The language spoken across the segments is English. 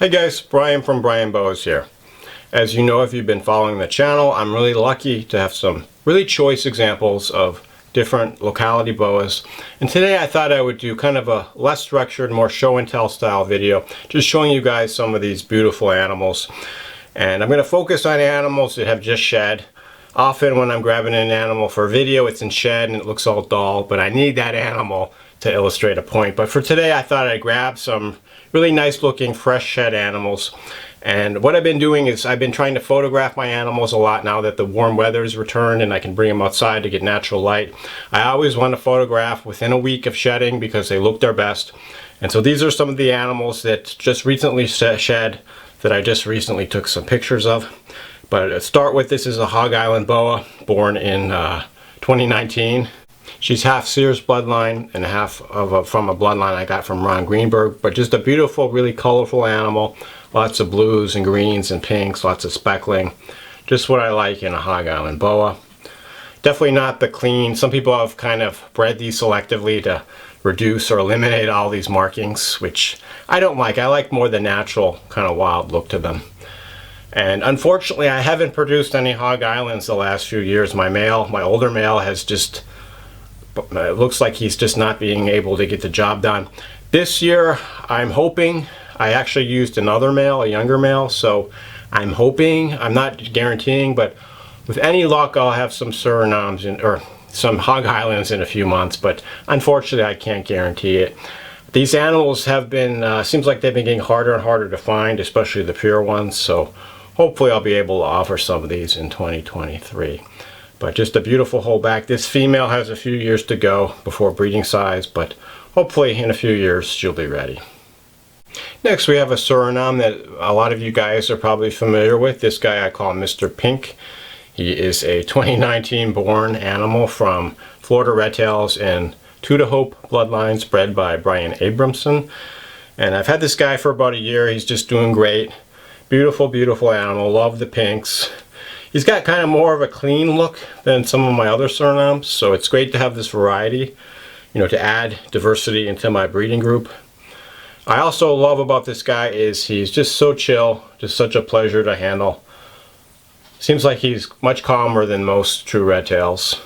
Hey guys, Brian from Boas here. As you know, if you've been following the channel, I'm really lucky to have some really choice examples of different locality boas. And today I thought I would do kind of a less structured, more show and tell style video, just showing you guys some of these beautiful animals. And I'm going to focus on animals that have just shed. Often when I'm grabbing an animal for a video, it's in shed and it looks all dull, but I need that animal to illustrate a point. But for today, I thought I'd grab some really nice looking fresh shed animals. And what I've been doing is I've been trying to photograph my animals a lot now that the warm weather's returned and I can bring them outside to get natural light. I always want to photograph within a week of shedding because they look their best. And so these are some of the animals that just recently shed that I just recently took some pictures of. But to start with, this is a Hog Island Boa born in 2019. She's half Sears bloodline and half from a bloodline I got from Ron Greenberg, but just a beautiful, really colorful animal. Lots of blues and greens and pinks, lots of speckling. Just what I like in a Hog Island Boa. Definitely not the clean. Some people have kind of bred these selectively to reduce or eliminate all these markings, which I don't like. I like more the natural kind of wild look to them. And unfortunately, I haven't produced any Hog Islands the last few years. My older male has just, it looks like he's just not being able to get the job done. This year, I'm hoping, I actually used another male, a younger male, so I'm hoping, I'm not guaranteeing, but with any luck, I'll have some Surinames or some Hog Islands in a few months, but unfortunately, I can't guarantee it. These animals have been, seems like they've been getting harder and harder to find, especially the pure ones, so hopefully I'll be able to offer some of these in 2023. But just a beautiful whole back. This female has a few years to go before breeding size, but hopefully in a few years she'll be ready. Next we have a Suriname that a lot of you guys are probably familiar with. This guy I call Mr. Pink. He is a 2019 born animal from Florida Redtails and Hope bloodlines bred by Brian Abramson. And I've had this guy for about a year. He's just doing great. Beautiful, beautiful animal. Love the pinks. He's got kind of more of a clean look than some of my other Surinames, so it's great to have this variety, you know, to add diversity into my breeding group. I also love about this guy is he's just so chill, just such a pleasure to handle. Seems like he's much calmer than most true redtails.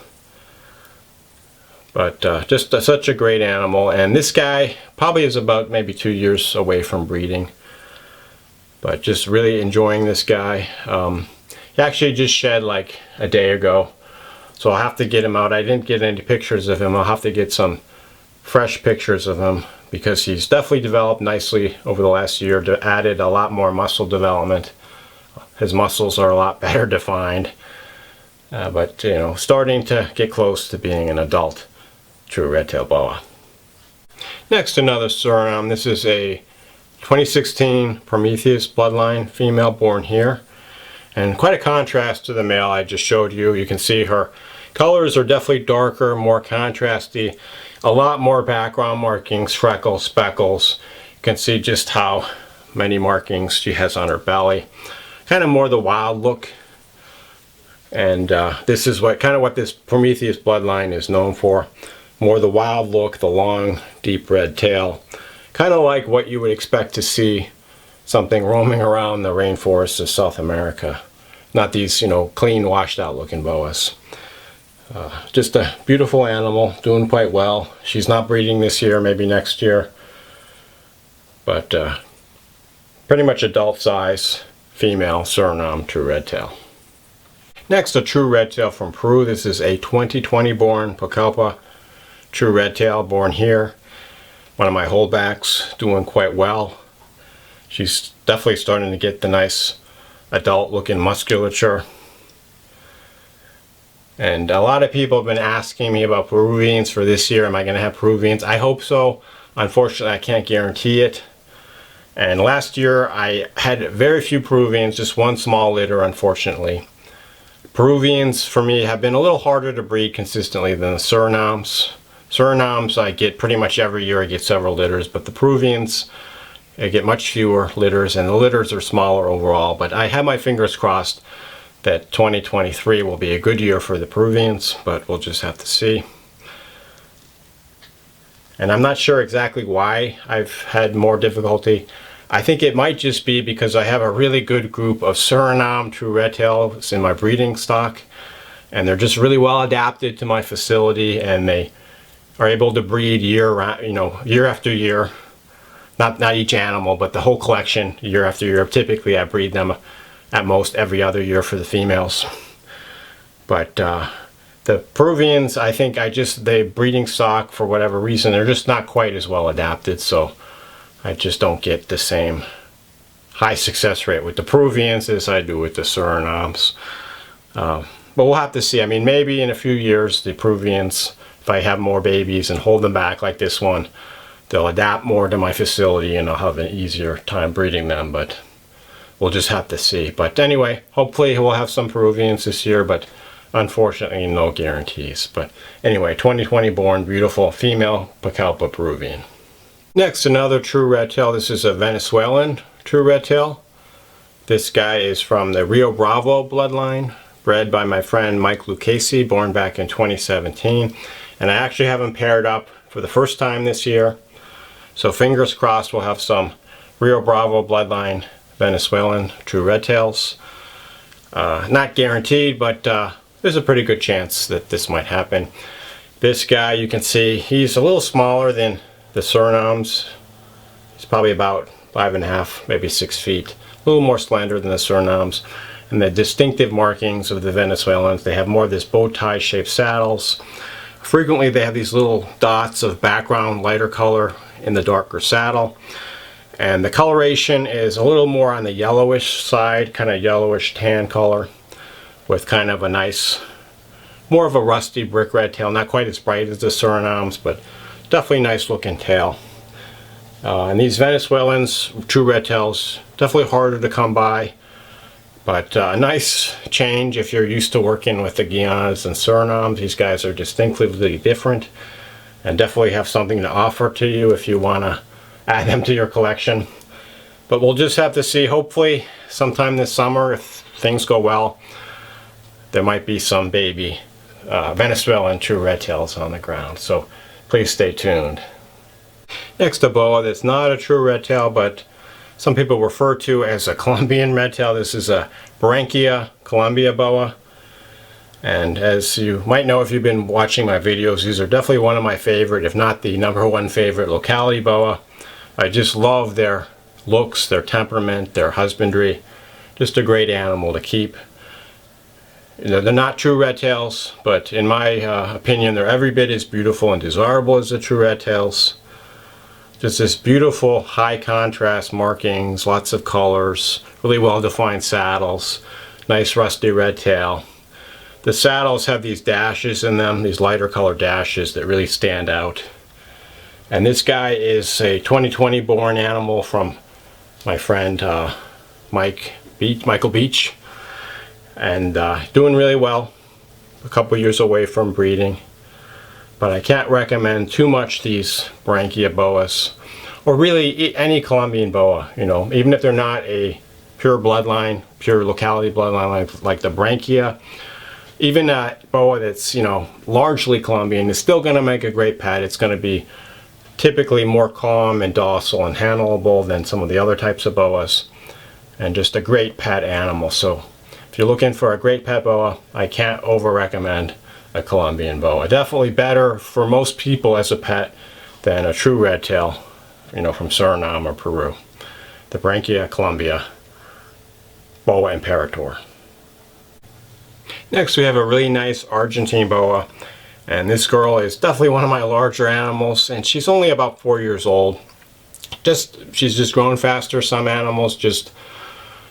But just such a great animal, and this guy probably is about maybe 2 years away from breeding. But just really enjoying this guy. He actually just shed like a day ago, so I'll have to get him out. I didn't get any pictures of him. I'll have to get some fresh pictures of him because he's definitely developed nicely over the last year, added a lot more muscle development. His muscles are a lot better defined, but you know, starting to get close to being an adult true redtail boa. Next, another Suriname. This is a 2016 Prometheus bloodline female born here, and quite a contrast to the male I just showed you. You can see her colors are definitely darker, more contrasty, a lot more background markings, freckles, speckles. You can see just how many markings she has on her belly. Kind of more the wild look. And this is what this Prometheus bloodline is known for. More the wild look, the long, deep red tail. Kind of like what you would expect to see something roaming around the rainforests of South America. Not these, you know, clean, washed out looking boas. Just a beautiful animal, doing quite well. She's not breeding this year, maybe next year. But pretty much adult size, female Suriname true redtail. Next, a true redtail from Peru. This is a 2020 born Pucallpa true redtail born here. One of my holdbacks, doing quite well. She's definitely starting to get the nice adult looking musculature. And a lot of people have been asking me about Peruvians for this year. Am I going to have Peruvians? I hope so. Unfortunately, I can't guarantee it. And last year I had very few Peruvians, just one small litter, unfortunately. Peruvians for me have been a little harder to breed consistently than the Surinames. Surinames I get pretty much every year. I get several litters, but the Peruvians I get much fewer litters, and the litters are smaller overall. But I have my fingers crossed that 2023 will be a good year for the Peruvians, but we'll just have to see. And I'm not sure exactly why I've had more difficulty I think it might just be because I have a really good group of Suriname true redtails in my breeding stock, and they're just really well adapted to my facility, and they are able to breed year round, year after year. Not each animal, but the whole collection year after year. Typically I breed them at most every other year for the females. But the Peruvians, I think the breeding stock, for whatever reason, they're just not quite as well adapted, so I just don't get the same high success rate with the Peruvians as I do with the Surinames. But we'll have to see. I mean, maybe in a few years, the Peruvians, if I have more babies and hold them back like this one, they'll adapt more to my facility and I'll have an easier time breeding them, but we'll just have to see. But anyway, hopefully we'll have some Peruvians this year, but unfortunately no guarantees. But anyway, 2020 born, beautiful female Pucallpa Peruvian. Next, another true redtail. This is a Venezuelan true redtail. This guy is from the Rio Bravo bloodline, bred by my friend Mike Lucchese, born back in 2017. And I actually have him paired up for the first time this year. So fingers crossed we'll have some Rio Bravo bloodline Venezuelan true redtails. Not guaranteed, but there's a pretty good chance that this might happen. This guy, you can see, he's a little smaller than the Surinames. He's probably about 5.5, maybe 6 feet. A little more slender than the Surinames. And the distinctive markings of the Venezuelans, they have more of this bow tie shaped saddles. Frequently they have these little dots of background lighter color in the darker saddle, and the coloration is a little more on the yellowish side, kind of yellowish tan color, with kind of a nice, more of a rusty brick red tail, not quite as bright as the Surinames, but definitely nice looking tail. And these Venezuelans, true redtails, definitely harder to come by, but a nice change if you're used to working with the Guianas and Surinames. These guys are distinctively different and definitely have something to offer to you if you want to add them to your collection. But we'll just have to see. Hopefully sometime this summer, if things go well, there might be some baby Venezuelan true redtails on the ground. So please stay tuned. Next, a boa that's not a true redtail, but some people refer to as a Colombian redtail. This is a Barranquilla Colombia Boa. And as you might know if you've been watching my videos, these are definitely one of my favorite, if not the #1 favorite, Locality Boa. I just love their looks, their temperament, their husbandry. Just a great animal to keep. They're not true redtails, but in my opinion, they're every bit as beautiful and desirable as the true redtails. Just this beautiful high contrast markings, lots of colors, really well defined saddles, nice rusty red tail. The saddles have these dashes in them, these lighter color dashes that really stand out. And this guy is a 2020 born animal from my friend Michael Beach, and doing really well. A couple years away from breeding, but I can't recommend too much these Barranquilla Boas, or really any Colombian Boa. Even if they're not a pure bloodline, pure locality bloodline like the Barranquilla. Even a boa that's, largely Colombian is still going to make a great pet. It's going to be typically more calm and docile and handleable than some of the other types of boas, and just a great pet animal. So if you're looking for a great pet boa, I can't over recommend a Colombian boa. Definitely better for most people as a pet than a true redtail, from Suriname or Peru. The Barranquilla Colombia Boa Imperator. Next, we have a really nice Argentine Boa, and this girl is definitely one of my larger animals, and she's only about 4 years old. She's just growing faster. Some animals just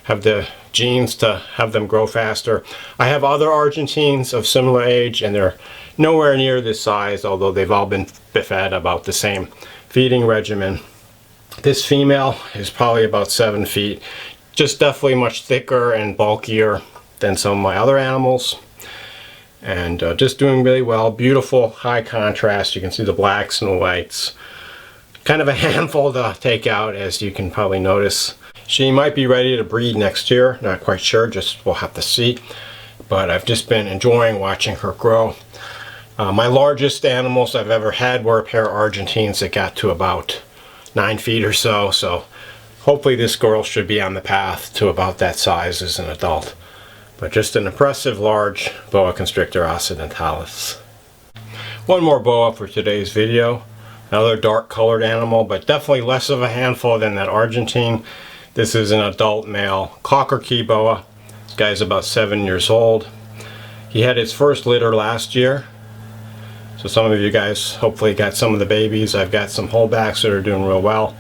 have the genes to have them grow faster. I have other Argentines of similar age, and they're nowhere near this size, although they've all been fed about the same feeding regimen. This female is probably about 7 feet, just definitely much thicker and bulkier than some of my other animals, and just doing really well. Beautiful high contrast. You can see the blacks and the whites. Kind of a handful to take out, as you can probably notice. She might be ready to breed next year, not quite sure, we'll have to see. But I've just been enjoying watching her grow. My largest animals I've ever had were a pair of Argentines that got to about 9 feet or so, so Hopefully this girl should be on the path to about that size as an adult. But just an impressive large boa constrictor occidentalis. One more boa for today's video. Another dark colored animal, but definitely less of a handful than that Argentine. This is an adult male Caulker Cay Boa. This guy's about 7 years old. He had his first litter last year. So some of you guys hopefully got some of the babies. I've got some holdbacks that are doing real well.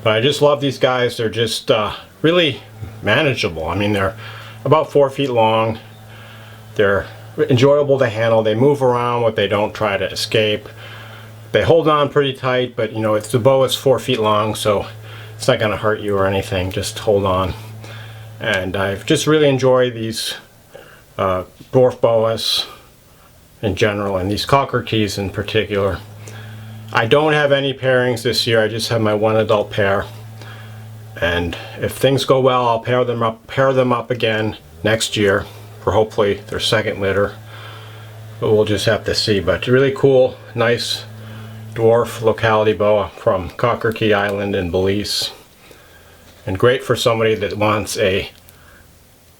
But I just love these guys. They're just really manageable. I mean, they're about 4 feet long. They're enjoyable to handle. They move around, but they don't try to escape. They hold on pretty tight, but you know, it's the boa is 4 feet long, so it's not going to hurt you or anything. Just hold on. And I've just really enjoyed these dwarf boas in general, and these Caulker Cays in particular. I don't have any pairings this year. I just have my one adult pair. And if things go well, I'll pair them up again next year for hopefully their second litter. But we'll just have to see. But really cool, nice dwarf locality boa from Caulker Cay Island in Belize, and great for somebody that wants a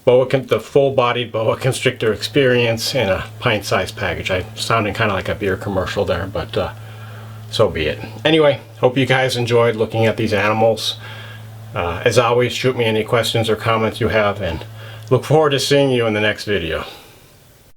the full-bodied boa constrictor experience in a pint-sized package. I'm sounding kind of like a beer commercial there, but so be it. Anyway, hope you guys enjoyed looking at these animals. As always, shoot me any questions or comments you have, and look forward to seeing you in the next video.